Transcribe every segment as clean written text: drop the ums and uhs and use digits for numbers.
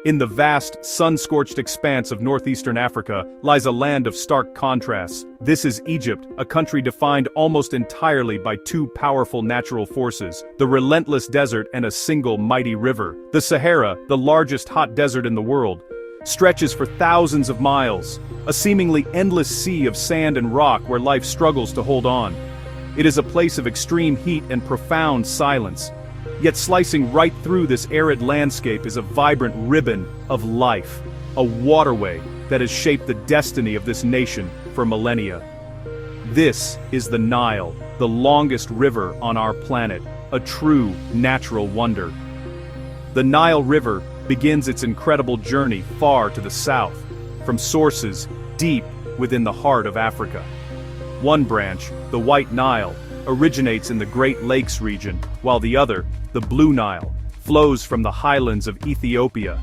In the vast, sun-scorched expanse of northeastern Africa lies a land of stark contrasts. This is Egypt, a country defined almost entirely by two powerful natural forces, the relentless desert and a single mighty river. The Sahara, the largest hot desert in the world, stretches for thousands of miles, a seemingly endless sea of sand and rock where life struggles to hold on. It is a place of extreme heat and profound silence. Yet slicing right through this arid landscape is a vibrant ribbon of life, a waterway that has shaped the destiny of this nation for millennia. This is the Nile, the longest river on our planet, a true natural wonder. The Nile River begins its incredible journey far to the south, from sources deep within the heart of Africa. One branch, the White Nile, originates in the Great Lakes region, while the other, the Blue Nile, flows from the highlands of Ethiopia.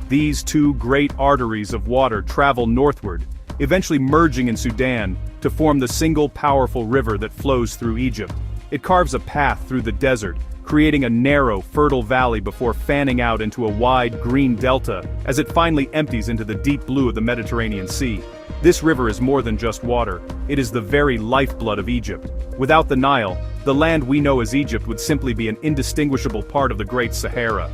These two great arteries of water travel northward, eventually merging in Sudan to form the single powerful river that flows through Egypt. It carves a path through the desert, creating a narrow, fertile valley before fanning out into a wide, green delta as it finally empties into the deep blue of the Mediterranean Sea. This river is more than just water, it is the very lifeblood of Egypt. Without the Nile, the land we know as Egypt would simply be an indistinguishable part of the Great Sahara.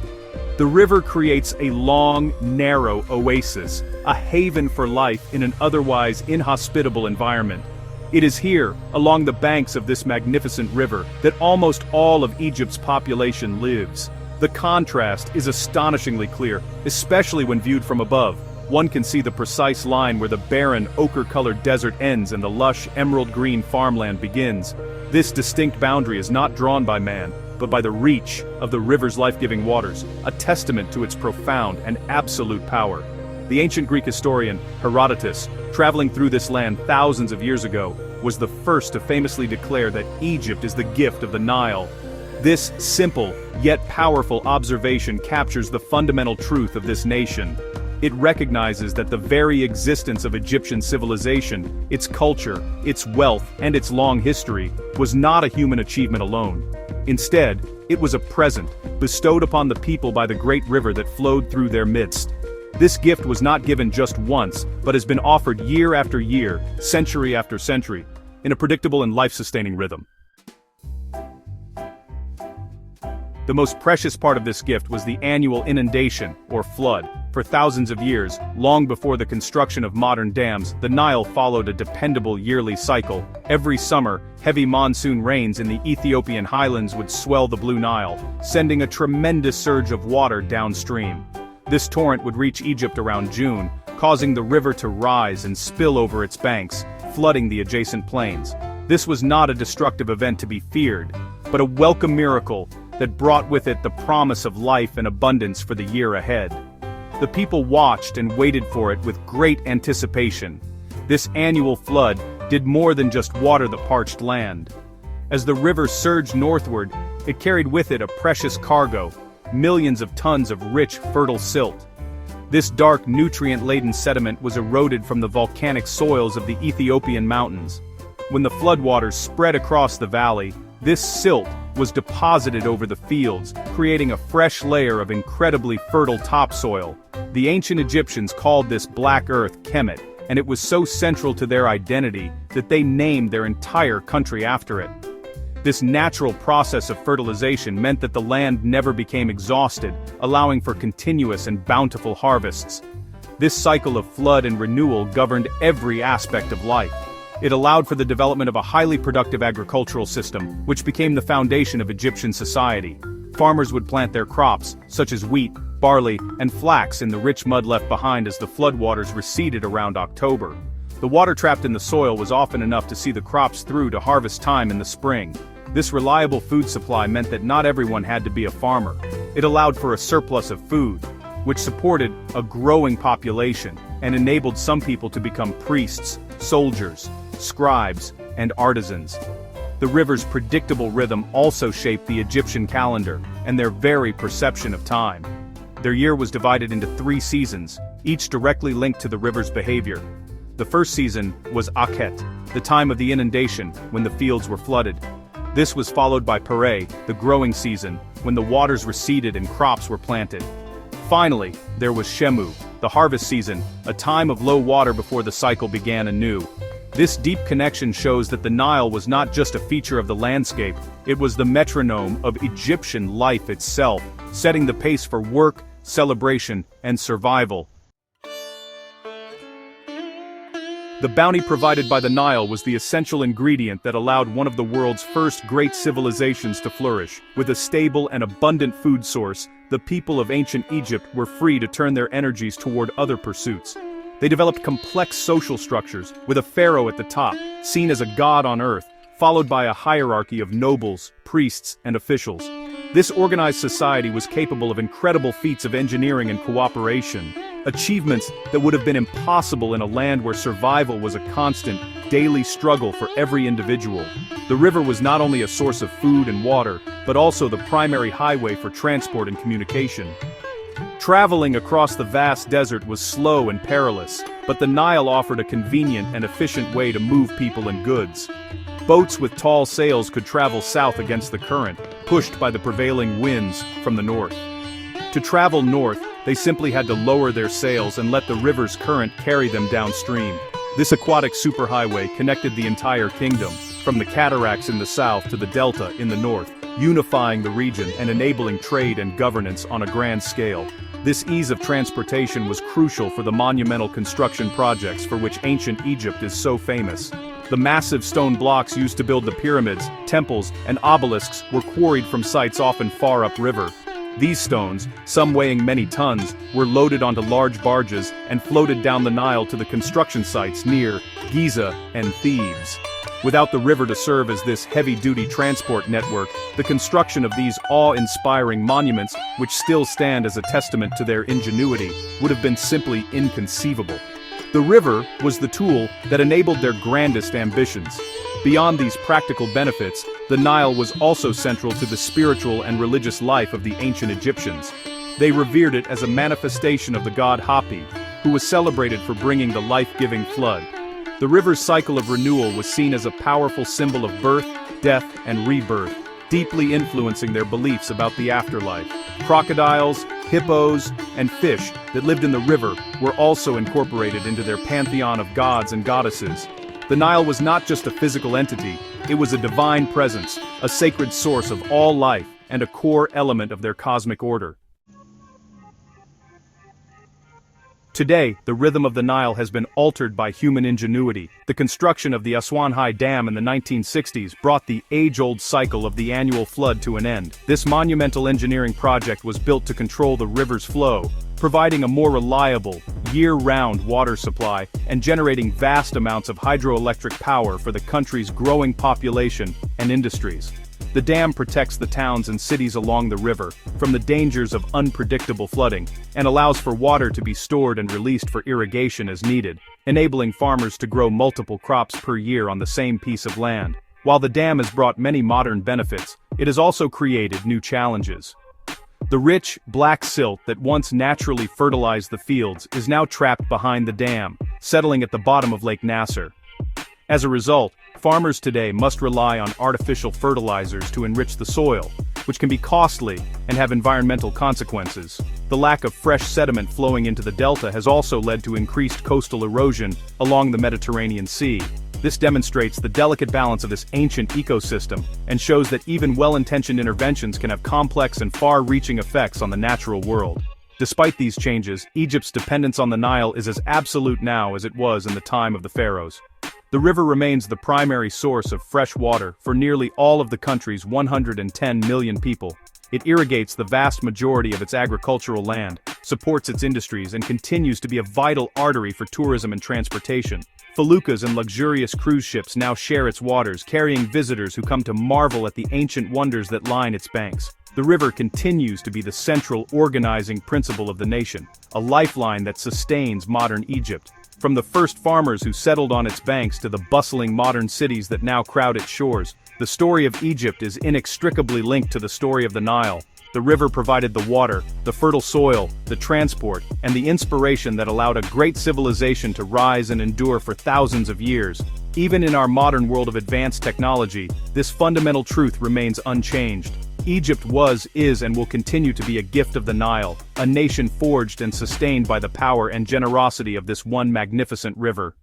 The river creates a long, narrow oasis, a haven for life in an otherwise inhospitable environment. It is here, along the banks of this magnificent river, that almost all of Egypt's population lives. The contrast is astonishingly clear, especially when viewed from above. One can see the precise line where the barren, ochre-colored desert ends and the lush, emerald-green farmland begins. This distinct boundary is not drawn by man, but by the reach of the river's life-giving waters, a testament to its profound and absolute power. The ancient Greek historian, Herodotus, traveling through this land thousands of years ago, was the first to famously declare that Egypt is the gift of the Nile. This simple, yet powerful observation captures the fundamental truth of this nation. It recognizes that the very existence of Egyptian civilization, its culture, its wealth, and its long history, was not a human achievement alone. Instead, it was a present, bestowed upon the people by the great river that flowed through their midst. This gift was not given just once, but has been offered year after year, century after century, in a predictable and life-sustaining rhythm. The most precious part of this gift was the annual inundation, or flood. For thousands of years, long before the construction of modern dams, the Nile followed a dependable yearly cycle. Every summer, heavy monsoon rains in the Ethiopian highlands would swell the Blue Nile, sending a tremendous surge of water downstream. This torrent would reach Egypt around June, causing the river to rise and spill over its banks, flooding the adjacent plains. This was not a destructive event to be feared, but a welcome miracle that brought with it the promise of life and abundance for the year ahead. The people watched and waited for it with great anticipation. This annual flood did more than just water the parched land. As the river surged northward, it carried with it a precious cargo, millions of tons of rich, fertile silt. This dark, nutrient-laden sediment was eroded from the volcanic soils of the Ethiopian mountains. When the floodwaters spread across the valley, this silt was deposited over the fields, creating a fresh layer of incredibly fertile topsoil. The ancient Egyptians called this black earth Kemet, and it was so central to their identity that they named their entire country after it. This natural process of fertilization meant that the land never became exhausted, allowing for continuous and bountiful harvests. This cycle of flood and renewal governed every aspect of life. It allowed for the development of a highly productive agricultural system, which became the foundation of Egyptian society. Farmers would plant their crops, such as wheat, barley, and flax in the rich mud left behind as the floodwaters receded around October. The water trapped in the soil was often enough to see the crops through to harvest time in the spring. This reliable food supply meant that not everyone had to be a farmer. It allowed for a surplus of food, which supported a growing population and enabled some people to become priests, soldiers, scribes, and artisans. The river's predictable rhythm also shaped the Egyptian calendar and their very perception of time. Their year was divided into 3 seasons, each directly linked to the river's behavior. The first season was Akhet, the time of the inundation, when the fields were flooded. This was followed by Pare, the growing season, when the waters receded and crops were planted. Finally, there was Shemu, the harvest season, a time of low water before the cycle began anew. This deep connection shows that the Nile was not just a feature of the landscape, it was the metronome of Egyptian life itself, setting the pace for work, celebration, and survival. The bounty provided by the Nile was the essential ingredient that allowed one of the world's first great civilizations to flourish. With a stable and abundant food source, the people of ancient Egypt were free to turn their energies toward other pursuits. They developed complex social structures, with a pharaoh at the top, seen as a god on earth, followed by a hierarchy of nobles, priests, and officials. This organized society was capable of incredible feats of engineering and cooperation, achievements that would have been impossible in a land where survival was a constant, daily struggle for every individual. The river was not only a source of food and water, but also the primary highway for transport and communication. Traveling across the vast desert was slow and perilous, but the Nile offered a convenient and efficient way to move people and goods. Boats with tall sails could travel south against the current, pushed by the prevailing winds from the north. To travel north, they simply had to lower their sails and let the river's current carry them downstream. This aquatic superhighway connected the entire kingdom, from the cataracts in the south to the delta in the north, unifying the region and enabling trade and governance on a grand scale. This ease of transportation was crucial for the monumental construction projects for which ancient Egypt is so famous. The massive stone blocks used to build the pyramids, temples, and obelisks were quarried from sites often far upriver. These stones, some weighing many tons, were loaded onto large barges and floated down the Nile to the construction sites near Giza and Thebes. Without the river to serve as this heavy-duty transport network, the construction of these awe-inspiring monuments, which still stand as a testament to their ingenuity, would have been simply inconceivable. The river was the tool that enabled their grandest ambitions. Beyond these practical benefits, the Nile was also central to the spiritual and religious life of the ancient Egyptians. They revered it as a manifestation of the god Hapi, who was celebrated for bringing the life-giving flood. The river's cycle of renewal was seen as a powerful symbol of birth, death, and rebirth, deeply influencing their beliefs about the afterlife. Crocodiles, hippos, and fish that lived in the river were also incorporated into their pantheon of gods and goddesses. The Nile was not just a physical entity, it was a divine presence, a sacred source of all life, and a core element of their cosmic order. Today, the rhythm of the Nile has been altered by human ingenuity. The construction of the Aswan High Dam in the 1960s brought the age-old cycle of the annual flood to an end. This monumental engineering project was built to control the river's flow, providing a more reliable, year-round water supply and generating vast amounts of hydroelectric power for the country's growing population and industries. The dam protects the towns and cities along the river from the dangers of unpredictable flooding and allows for water to be stored and released for irrigation as needed, enabling farmers to grow multiple crops per year on the same piece of land. While the dam has brought many modern benefits, it has also created new challenges. The rich, black silt that once naturally fertilized the fields is now trapped behind the dam, settling at the bottom of Lake Nasser. As a result, farmers today must rely on artificial fertilizers to enrich the soil, which can be costly and have environmental consequences. The lack of fresh sediment flowing into the delta has also led to increased coastal erosion along the Mediterranean Sea. This demonstrates the delicate balance of this ancient ecosystem and shows that even well-intentioned interventions can have complex and far-reaching effects on the natural world. Despite these changes, Egypt's dependence on the Nile is as absolute now as it was in the time of the pharaohs. The river remains the primary source of fresh water for nearly all of the country's 110 million people. It irrigates the vast majority of its agricultural land, supports its industries, and continues to be a vital artery for tourism and transportation. Feluccas and luxurious cruise ships now share its waters, carrying visitors who come to marvel at the ancient wonders that line its banks. The river continues to be the central organizing principle of the nation, a lifeline that sustains modern Egypt. From the first farmers who settled on its banks to the bustling modern cities that now crowd its shores, the story of Egypt is inextricably linked to the story of the Nile. The river provided the water, the fertile soil, the transport, and the inspiration that allowed a great civilization to rise and endure for thousands of years. Even in our modern world of advanced technology, this fundamental truth remains unchanged. Egypt was, is and will continue to be a gift of the Nile, a nation forged and sustained by the power and generosity of this one magnificent river.